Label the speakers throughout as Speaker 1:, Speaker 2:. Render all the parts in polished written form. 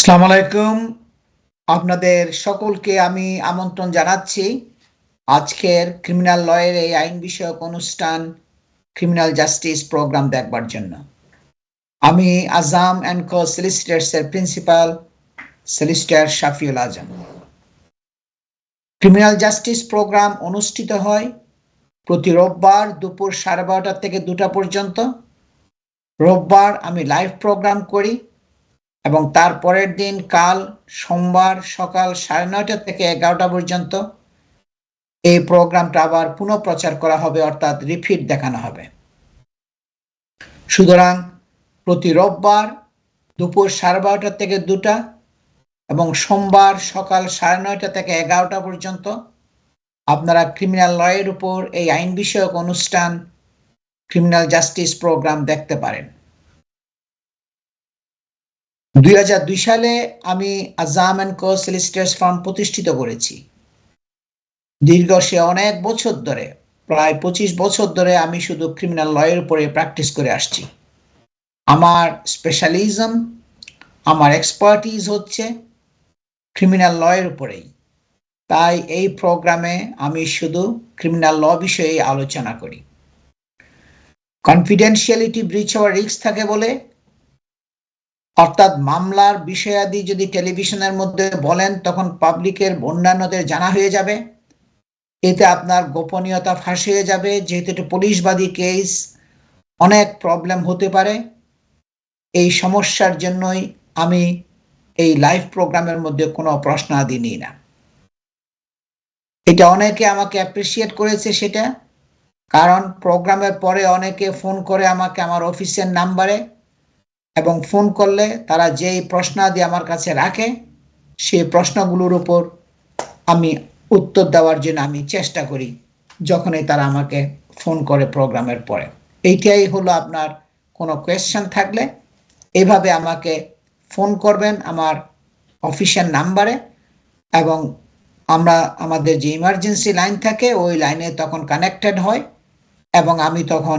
Speaker 1: আসসালামু আলাইকুম। আপনাদের সকলকে আমি আমন্ত্রণ জানাচ্ছি আজকের ক্রিমিনাল লয়ের এই আইন বিষয়ক অনুষ্ঠান ক্রিমিনাল জাস্টিস প্রোগ্রাম দেখবার জন্য। আমি আজম অ্যান্ড কো সলিসিটার্সের principal solicitor Shafiul Azam. Criminal justice program অনুষ্ঠিত হয় প্রতি রোববার দুপুর 12:30 থেকে 2টা পর্যন্ত। রোববার আমি লাইভ প্রোগ্রাম করি এবং তার পরের দিন কাল সোমবার সকাল 9:30 থেকে 11টা পর্যন্ত এই প্রোগ্রামটা আবার পুনঃপ্রচার করা হবে, অর্থাৎ রিপিট দেখানো হবে। সুতরাং প্রতি রোববার দুপুর 12:30 থেকে 2টা এবং সোমবার সকাল 9:30 থেকে 11টা পর্যন্ত আপনারা ক্রিমিনাল লয়ের উপর এই আইন বিষয়ক অনুষ্ঠান ক্রিমিনাল জাস্টিস প্রোগ্রাম দেখতে পারেন। 2002 সালে আমি Azam and co solicitors farm প্রতিষ্ঠিত করেছি। দীর্ঘ সে অনেক বছর ধরে, প্রায় 25 বছর ধরে আমি শুধু ক্রিমিনাল লয়ের উপরে প্র্যাকটিস করে আসছি। আমার স্পেশালিজম, আমার এক্সপার্টিজ হচ্ছে ক্রিমিনাল লয়ের উপরেই। তাই এই প্রোগ্রামে আমি শুধু ক্রিমিনাল ল বিষয়ে আলোচনা করি। কনফিডেন্সিয়ালিটি ব্রিচ হওয়ার রিস্ক থাকে বলে, অর্থাৎ মামলার বিষয়াদি যদি টেলিভিশনের মধ্যে বলেন তখন পাবলিকের অন্যান্যদের জানা হয়ে যাবে, এতে আপনার গোপনীয়তা ফাঁস হয়ে যাবে। যেহেতু এটা পুলিশবাদী কেস, অনেক প্রবলেম হতে পারে। এই সমস্যার জন্যই আমি এই লাইভ প্রোগ্রামের মধ্যে কোনো প্রশ্নাদি নিই না। এটা অনেকে আমাকে অ্যাপ্রিসিয়েট করেছে, সেটা কারণ প্রোগ্রামের পরে অনেকে ফোন করে আমাকে আমার অফিসের নাম্বারে, এবং ফোন করলে তারা যেই প্রশ্নাদি আমার কাছে রাখে সেই প্রশ্নগুলোর উপর আমি উত্তর দেওয়ার জন্য আমি চেষ্টা করি যখনই তারা আমাকে ফোন করে প্রোগ্রামের পরে। এইটাই হলো, আপনার কোনো কোয়েশ্চেন থাকলে এইভাবে আমাকে ফোন করবেন আমার অফিসের নাম্বারে, এবং আমাদের যে ইমার্জেন্সি লাইন থাকে ওই লাইনে তখন কানেক্টেড হয় এবং আমি তখন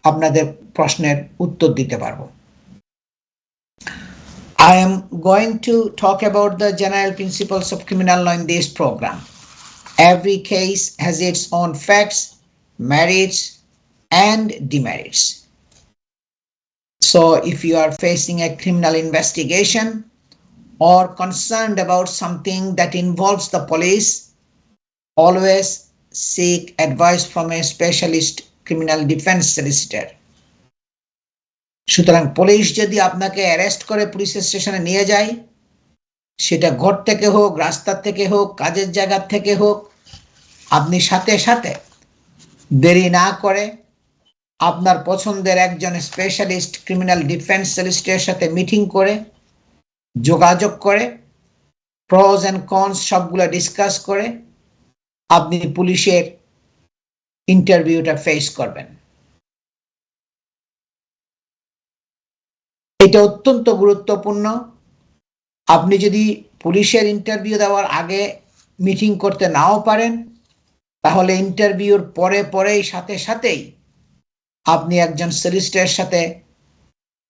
Speaker 1: আপনাদের প্রশ্নের উত্তর দিতে পারবো। I am going to talk about the general principles of criminal law in this program. Every case has its own facts, merits, and demerits. So if you are facing a criminal investigation or concerned about something that involves the police, always seek advice from a specialist criminal defense solicitor. সুতরাং police যদি আপনাকে arrest করে police স্টেশনে নিয়ে যায়, সেটা ঘর থেকে হোক, রাস্তা থেকে হোক, কাজের জায়গা থেকে হোক, আপনি সাথে সাথে দেরি না করে আপনার পছন্দের একজন স্পেশালিস্ট ক্রিমিনাল ডিফেন্স সলিসিটরের সাথে মিটিং করে, যোগাযোগ করে, প্রোস অ্যান্ড কনস সবগুলো ডিসকাস করে আপনি পুলিশের ইন্টারভিউটা ফেস করবেন। এটা অত্যন্ত গুরুত্বপূর্ণ। আপনি যদি পুলিশের ইন্টারভিউ দেওয়ার আগে মিটিং করতে নাও পারেন, তাহলে ইন্টারভিউর পরেই সাথে সাথেই আপনি একজন সলিসিটরের সাথে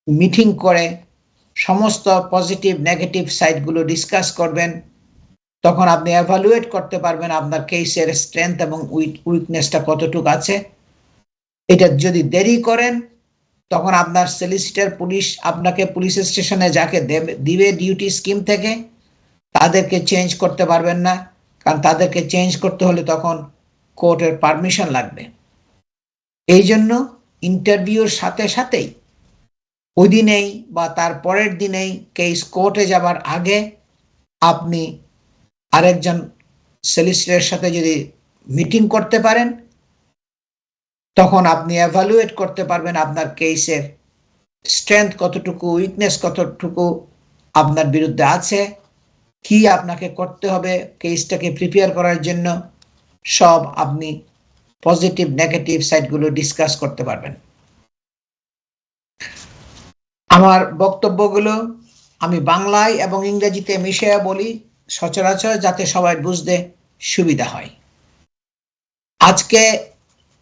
Speaker 1: মিটিং করে সমস্ত পজিটিভ নেগেটিভ সাইডগুলো ডিসকাস করবেন। তখন আপনি এভালুয়েট করতে পারবেন আপনার কেসের স্ট্রেংথ এবং উইকনেসটা কতটুকু আছে। এটা যদি দেরি করেন, তখন আপনার সলিসিটর পুলিশ আপনাকে পুলিশ স্টেশনে যাকে দিবে ডিউটি স্কিম থেকে, তাদেরকে চেঞ্জ করতে পারবেন না, কারণ তাদেরকে চেঞ্জ করতে হলে তখন কোর্টের পারমিশন লাগবে। এই জন্য ইন্টারভিউর সাথে সাথেই ওই দিনেই বা তার পরের দিনেই কেস কোর্টে যাবার আগে আপনি আরেকজন সলিসিটরের সাথে যদি মিটিং করতে পারেন, তখন আপনি এভালুয়েট করতে পারবেন আপনার কেসের স্ট্রেংথ কতটুকু, উইকনেস কতটুকু আপনার বিরুদ্ধে আছে, কি আপনাকে করতে হবে কেসটাকে প্রিপেয়ার করার জন্য, সব আপনি পজিটিভ নেগেটিভ সাইডগুলো ডিসকাস করতে পারবেন। আমার বক্তব্যগুলো আমি বাংলায় এবং ইংরেজিতে মিশিয়ে বলি সচরাচর, যাতে সবাই বুঝতে সুবিধা হয়। আজকে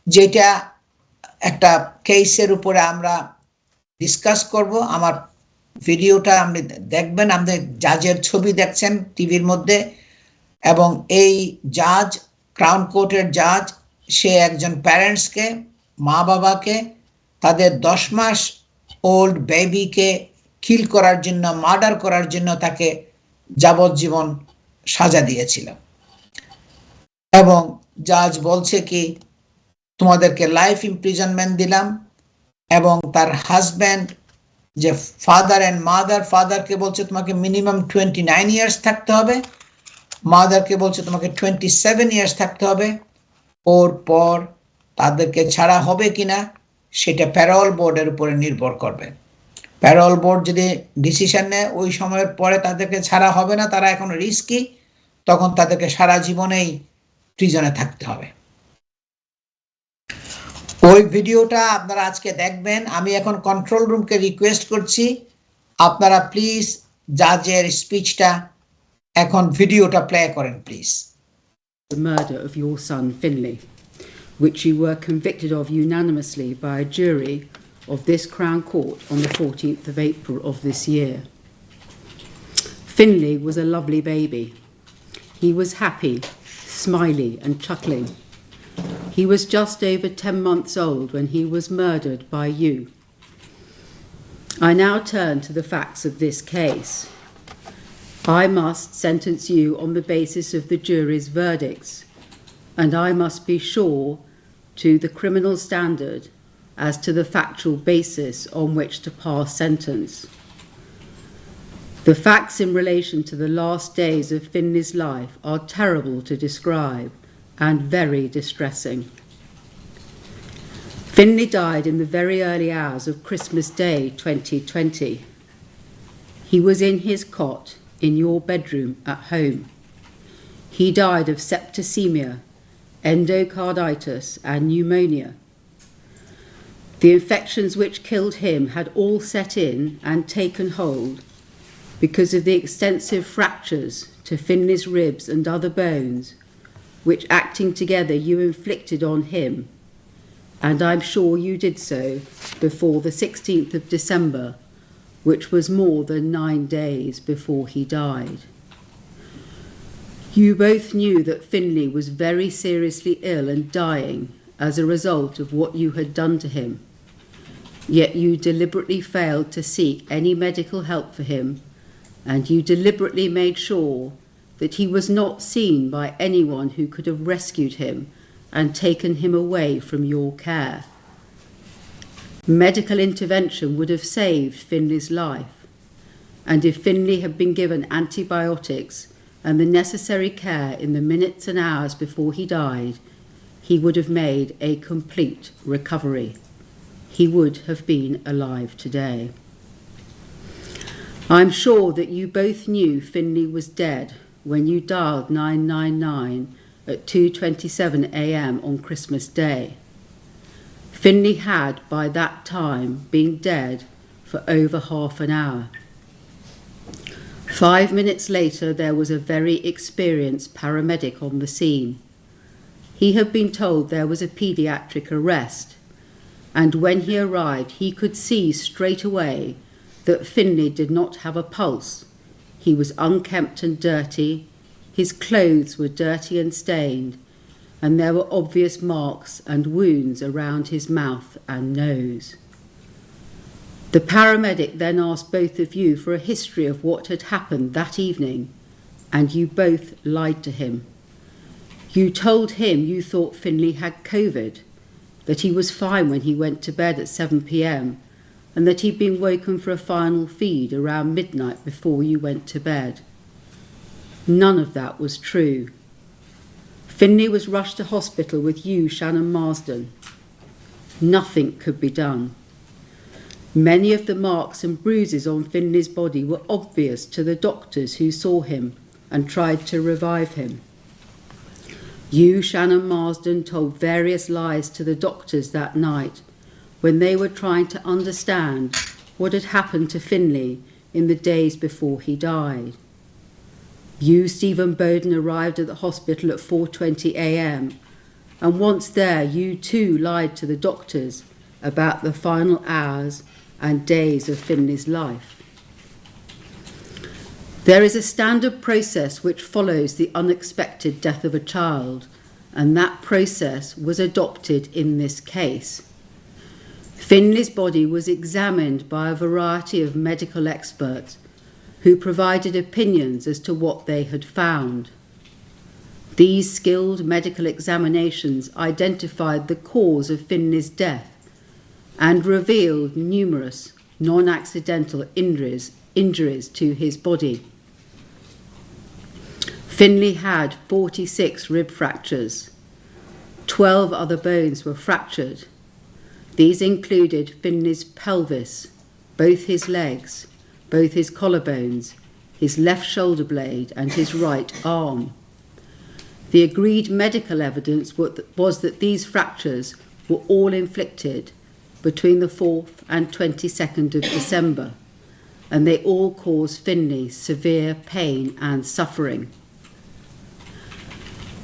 Speaker 1: যেটা একটা কেসের উপরে আমরা ডিসকাস করব, আমার ভিডিওটা আপনি দেখবেন, আমাদের জাজের ছবি দেখছেন টিভির মধ্যে, এবং এই জাজ, ক্রাউন কোর্টের জাজ, সে একজন প্যারেন্টসকে, মা বাবাকে, তাদের 10 মাস ওল্ড বেবিকে কিল করার জন্য, মার্ডার করার জন্য তাকে যাবজ্জীবন সাজা দিয়েছিল। এবং জাজ বলছে কি, তোমাদেরকে লাইফ ইমপ্রিজনমেন্ট দিলাম, এবং তার হাজব্যান্ড যে ফাদার অ্যান্ড মাদার, ফাদারকে বলছে তোমাকে মিনিমাম 29 ইয়ার্স থাকতে হবে, মাদারকে বলছে তোমাকে 27 ইয়ার্স থাকতে হবে। ওর পর তাদেরকে ছাড়া হবে কিনা সেটা প্যারোল বোর্ডের উপরে নির্ভর করবে। প্যারোল বোর্ড যদি ডিসিশন নেয় ওই সময়ের পরে তাদেরকে ছাড়া হবে না, তারা এখন রিস্কি, তখন তাদেরকে সারা জীবনেই প্রিজনে থাকতে হবে। ওই ভিডিওটা আপনারা আজকে দেখবেন। আমি এখন কন্ট্রোল রুমকে রিকোয়েস্ট করছি, আপনারা প্লিজ জাজের স্পিচটা এখন ভিডিওটা প্লে করেন please.
Speaker 2: The murder of your son Finlay, which you were convicted of unanimously by a jury of this Crown Court on the 14th of April of this year. Finlay was a lovely baby. He was happy, smiley and chuckling. He was just over 10 months old when he was murdered by you. I now turn to the facts of this case. I must sentence you on the basis of the jury's verdicts, and I must be sure to the criminal standard as to the factual basis on which to pass sentence. The facts in relation to the last days of Finlay's life are terrible to describe and very distressing. Finlay died in the very early hours of Christmas Day 2020. He was in his cot in your bedroom at home. He died of septicemia, endocarditis and pneumonia. The infections which killed him had all set in and taken hold because of the extensive fractures to Finlay's ribs and other bones, which acting together you inflicted on him, and I'm sure you did so before the 16th of December, which was more than 9 days before he died. You both knew that Finlay was very seriously ill and dying as a result of what you had done to him, yet you deliberately failed to seek any medical help for him, and you deliberately made sure that he was not seen by anyone who could have rescued him and taken him away from your care. Medical intervention would have saved Finlay's life, and if Finlay had been given antibiotics and the necessary care in the minutes and hours before he died, he would have made a complete recovery. He would have been alive today. I'm sure that you both knew Finlay was dead when you dialed 999 at 2:27 a.m. on Christmas Day. Finlay had, by that time, been dead for over half an hour. 5 minutes later, there was a very experienced paramedic on the scene. He had been told there was a paediatric arrest, and when he arrived, he could see straight away that Finlay did not have a pulse. He was unkempt and dirty, his clothes were dirty and stained, and there were obvious marks and wounds around his mouth and nose. The paramedic then asked both of you for a history of what had happened that evening, and you both lied to him. You told him you thought Finlay had COVID, that he was fine when he went to bed at 7 p.m, and that he'd been woken for a final feed around midnight before you went to bed. None of that was true. Finlay was rushed to hospital with you, Shannon Marsden. Nothing could be done. Many of the marks and bruises on Finlay's body were obvious to the doctors who saw him and tried to revive him. You, Shannon Marsden, told various lies to the doctors that night when they were trying to understand what had happened to Finlay in the days before he died. You, Stephen Bowden, arrived at the hospital at 4:20 a.m, and once there you too lied to the doctors about the final hours and days of Finlay's life. There is a standard process which follows the unexpected death of a child, and that process was adopted in this case. Finley's body was examined by a variety of medical experts who provided opinions as to what they had found. These skilled medical examinations identified the cause of Finley's death and revealed numerous non-accidental injuries to his body. Finley had 46 rib fractures. 12 other bones were fractured. These included Finley's pelvis, both his legs, both his collarbones, his left shoulder blade and his right arm. The agreed medical evidence was that these fractures were all inflicted between the 4th and 22nd of December, and they all caused Finley severe pain and suffering.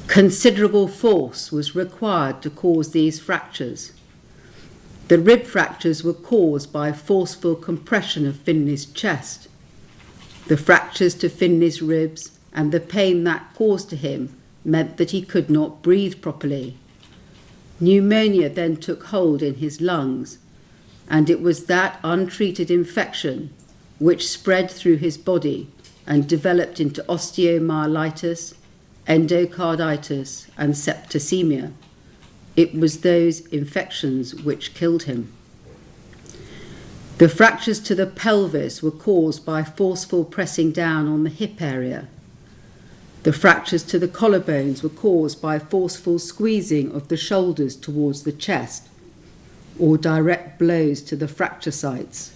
Speaker 2: Considerable force was required to cause these fractures. The rib fractures were caused by forceful compression of Finley's chest. The fractures to Finley's ribs and the pain that caused to him meant that he could not breathe properly. Pneumonia then took hold in his lungs, and it was that untreated infection which spread through his body and developed into osteomyelitis, endocarditis and septicemia. It was those infections which killed him. The fractures to the pelvis were caused by forceful pressing down on the hip area. The fractures to the collarbones were caused by forceful squeezing of the shoulders towards the chest, or direct blows to the fracture sites.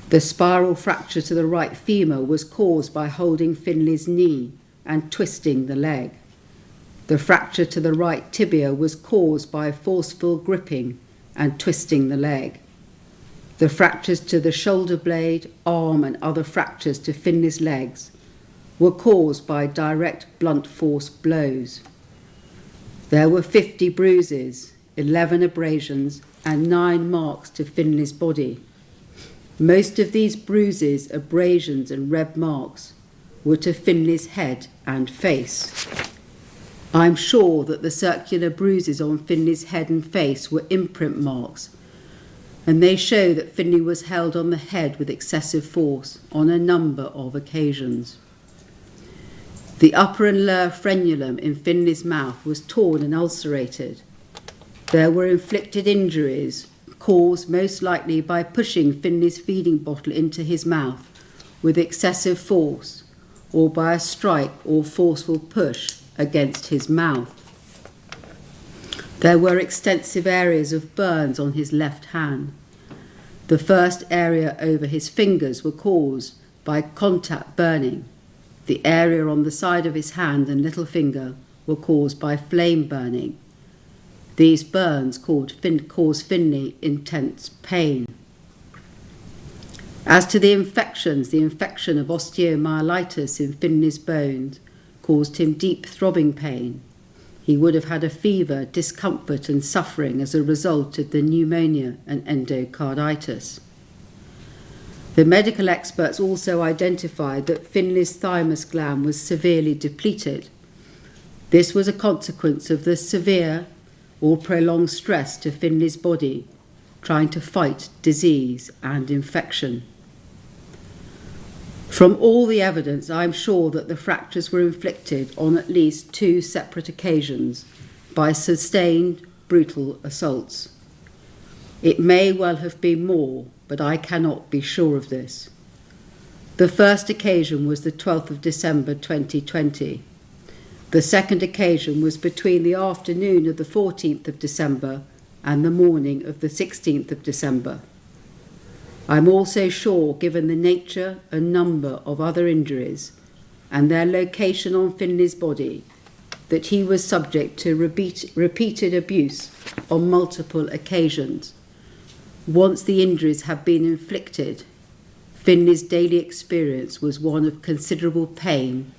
Speaker 2: The spiral fracture to the right femur was caused by holding Finley's knee and twisting the leg. The fracture to the right tibia was caused by forceful gripping and twisting the leg. The fractures to the shoulder blade, arm and other fractures to Finley's legs were caused by direct blunt force blows. There were 50 bruises, 11 abrasions and 9 marks to Finley's body. Most of these bruises, abrasions and red marks were to Finley's head and face. I'm sure that the circular bruises on Finley's head and face were imprint marks, and they show that Finley was held on the head with excessive force on a number of occasions. The upper and lower frenulum in Finley's mouth was torn and ulcerated. There were inflicted injuries caused most likely by pushing Finley's feeding bottle into his mouth with excessive force, or by a strike or forceful push against his mouth. There were extensive areas of burns on his left hand. The first area over his fingers were caused by contact burning. The area on the side of his hand and little finger were caused by flame burning. These burns caused Finley intense pain. As to the infections, the infection of osteomyelitis in Finley's bones caused him deep throbbing pain. He would have had a fever, discomfort and suffering as a result of the pneumonia and endocarditis. The medical experts also identified that Finley's thymus gland was severely depleted. This was a consequence of the severe or prolonged stress to Finley's body, trying to fight disease and infection. From all the evidence, I am sure that the fractures were inflicted on at least 2 separate occasions by sustained, brutal assaults. It may well have been more, but I cannot be sure of this. The first occasion was the 12th of December 2020. The second occasion was between the afternoon of the 14th of December and the morning of the 16th of December. I'm also sure, given the nature and number of other injuries and their location on Finley's body, that he was subject to repeated abuse on multiple occasions. Once the injuries had been inflicted, Finley's daily experience was one of considerable pain,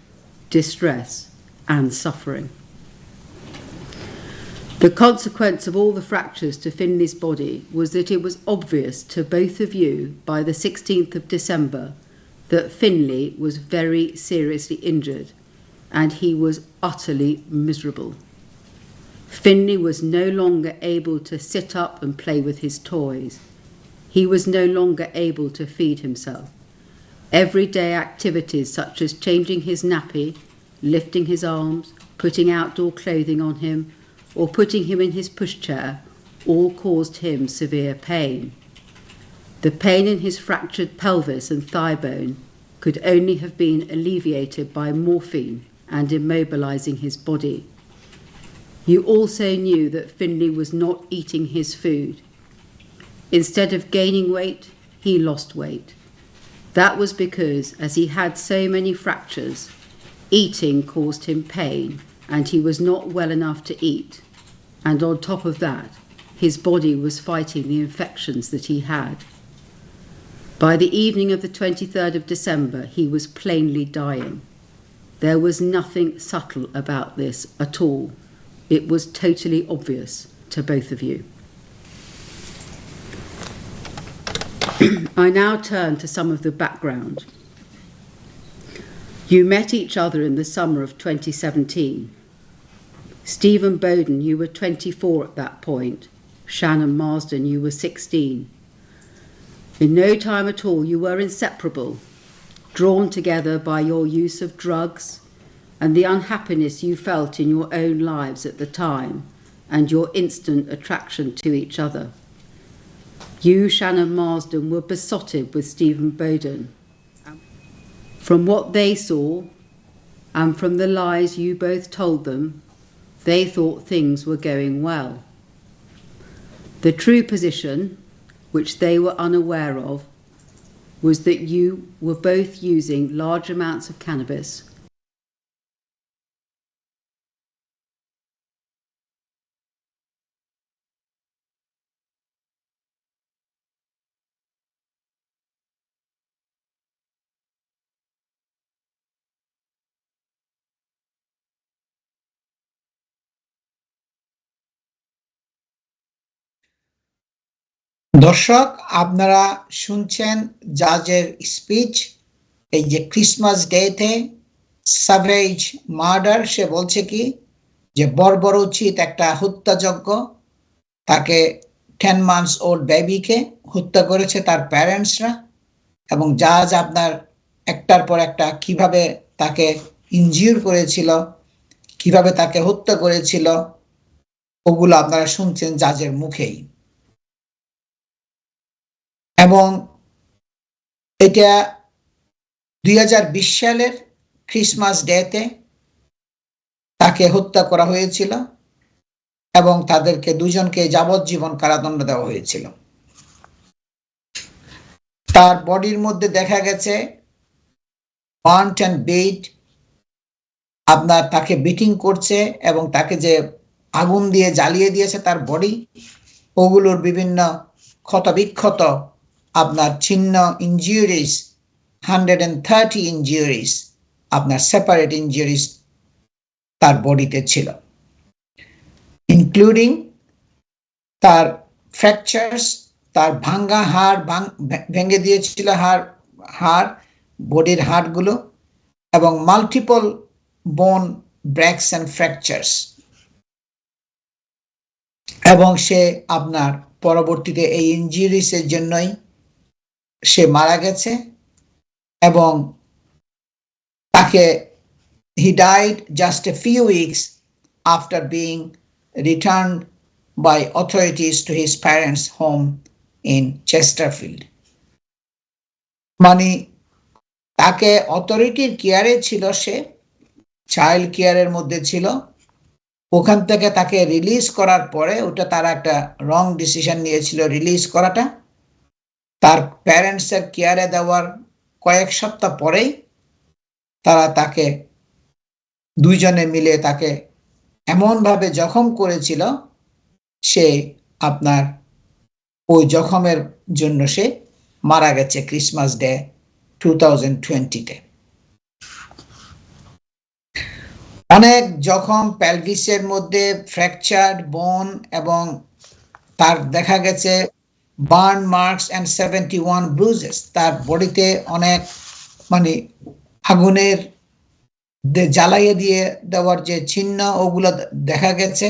Speaker 2: distress, and suffering. The consequence of all the fractures to Finley's body was that it was obvious to both of you by the 16th of December that Finlay was very seriously injured and he was utterly miserable. Finlay was no longer able to sit up and play with his toys. He was no longer able to feed himself. Everyday activities such as changing his nappy, lifting his arms, putting outdoor clothing on him, or putting him in his pushchair all caused him severe pain. The pain in his fractured pelvis and thigh bone could only have been alleviated by morphine and immobilizing his body. You also knew that Finlay was not eating his food. Instead of gaining weight, he lost weight. That was because, as he had so many fractures, eating caused him pain and he was not well enough to eat. And on top of that, his body was fighting the infections that he had. By the evening of the 23rd of December, he was plainly dying. There was nothing subtle about this at all. It was totally obvious to both of you. I now turn to some of the background. You met each other in the summer of 2017. Stephen Bowden, you were 24 at that point. Shannon Marsden, you were 16. In no time at all, you were inseparable, drawn together by your use of drugs and the unhappiness you felt in your own lives at the time and your instant attraction to each other. You, Shannon Marsden, were besotted with Stephen Bowden. From what they saw and from the lies you both told them, they thought things were going well. The true position, which they were unaware of, was that you were both using large amounts of cannabis
Speaker 1: দর্শক, আপনারা শুনছেন জাজের speech. এই যে Christmas ডেতে savage murder, সে বলছে কি যে বর্বরোচিত একটা হত্যাযজ্ঞ, তাকে 10 months old বেবিকে হত্যা করেছে তার প্যারেন্টসরা, এবং জাজ আপনার একটার পর একটা কিভাবে তাকে ইনজিউর করেছিল, কিভাবে তাকে হত্যা করেছিল, ওগুলো আপনারা শুনছেন জাজের মুখেই। এবং এটা 2020 সালের ক্রিসমাস ডেতে তাকে হত্যা করা হয়েছিল এবং তাদেরকে দুজনকে যাবজ্জীবন কারাদণ্ড দেওয়া হয়েছিল। তার বডির মধ্যে দেখা গেছে বার্নড অ্যান্ড বেইট, আপনার তাকে বিটিং করছে এবং তাকে যে আগুন দিয়ে জ্বালিয়ে দিয়েছে তার বডি, ওগুলোর বিভিন্ন ক্ষতবিক্ষত আপনার ছিন্ন ইনজিউরিজ, 130 ইনজিউরিজ, আপনার সেপারেট ইনজিউরিজ তার বডিতে ছিল, ইনক্লুডিং তার ফ্র্যাকচারস, তার ভাঙ্গা হাড় ভেঙে দিয়েছিল, হাড় বডির হাড়গুলো, এবং মাল্টিপল বোন ব্রেকস অ্যান্ড ফ্র্যাকচারস। এবং সে আপনার পরবর্তীতে এই ইনজিউরিসের জন্যই সে মারা গেছে। এবং তাকে he died just a few weeks after being returned by authorities to his parents' home in Chesterfield. মানে তাকে অথরিটির কেয়ারে ছিল, সে চাইল্ড কেয়ারের মধ্যে ছিল। ওখান থেকে তাকে রিলিজ করার পরে, ওটা তারা একটা রং ডিসিশন নিয়েছিল রিলিজ করাটা, তার প্যারেন্টসের কেয়ারে দেওয়ার কয়েক সপ্তাহ পরেই তারা তাকে দুইজনে মিলে তাকে এমনভাবে জখম করেছিল, সে আপনার ওই জখমের জন্য সে মারা গেছে ক্রিসমাস ডে 2020-তে। অনেক জখম, পেলভিসের মধ্যে ফ্র্যাকচার্ড বোন, এবং তার দেখা গেছে বার্ন মার্কস অ্যান্ড 71 ব্রুজেস, তার বডিতে অনেক মানে আগুনের জ্বালাইয়ে দিয়ে দেওয়ার যে চিহ্ন ওগুলো দেখা গেছে,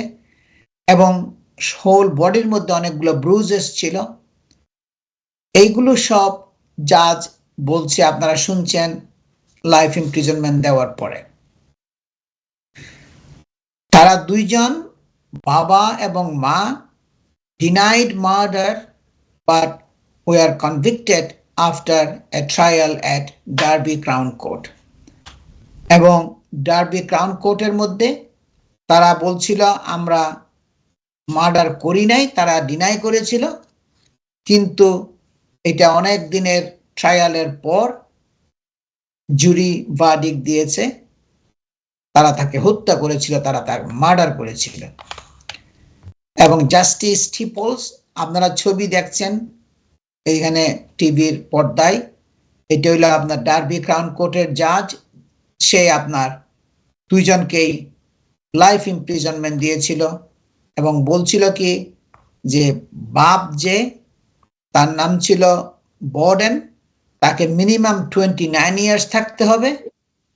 Speaker 1: এবং হোল বডির মধ্যে অনেকগুলো ব্রুজেস ছিল। এইগুলো সব জাজ বলছে, আপনারা শুনছেন, লাইফ ইমপ্রিজনমেন্ট দেওয়ার পরে। তারা দুইজন, বাবা এবং মা, denied murder but were convicted after a trial at Derby Crown Court. এবং ডার্বি ক্রাউন কোর্টের মধ্যে তারা বলছিল আমরা মার্ডার করি নাই, তারা ডিনাই করেছিল, কিন্তু এটা অনেক দিনের ট্রায়ালের পর জুরি ভার্ডিক্ট দিয়েছে তারা তাকে হত্যা করেছিল, তারা তাকে মার্ডার করেছিল। এবং জাস্টিস স্টিপলস, আপনারা ছবি দেখছেন এইখানে টিভির পর্দায়, এটা হইল আপনার ডার্বি ক্রাউন কোর্টের জাজ। সে আপনার দুইজনকেই লাইফ ইমপ্রিজনমেন্ট দিয়েছিল এবং বলছিল কি যে বাপ যে, তার নাম ছিল বর্ডেন, তাকে মিনিমাম 29 ইয়ার্স থাকতে হবে,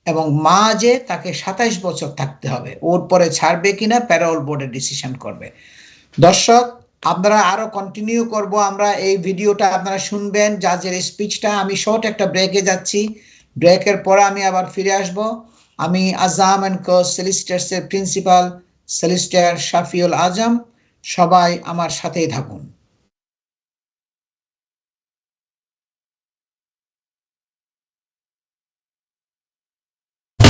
Speaker 1: এবং মা যে তাকে 27 বছর থাকতে হবে। ওর পরে ছাড়বে কিনা প্যারোল বোর্ডে ডিসিশন করবে। দর্শক, আপনারা আরো কন্টিনিউ করব, আমরা এই ভিডিওটা আপনারা শুনবেন জাজের স্পিচটা। আমি শর্ট একটা ব্রেকে যাচ্ছি, ব্রেকের পরে আমি আবার ফিরে আসব। আমি আজম এন্ড কো সলিসিটার্স এর প্রিন্সিপাল সলিসিটার শাফিউল আজম, সবাই আমার সাথেই থাকুন।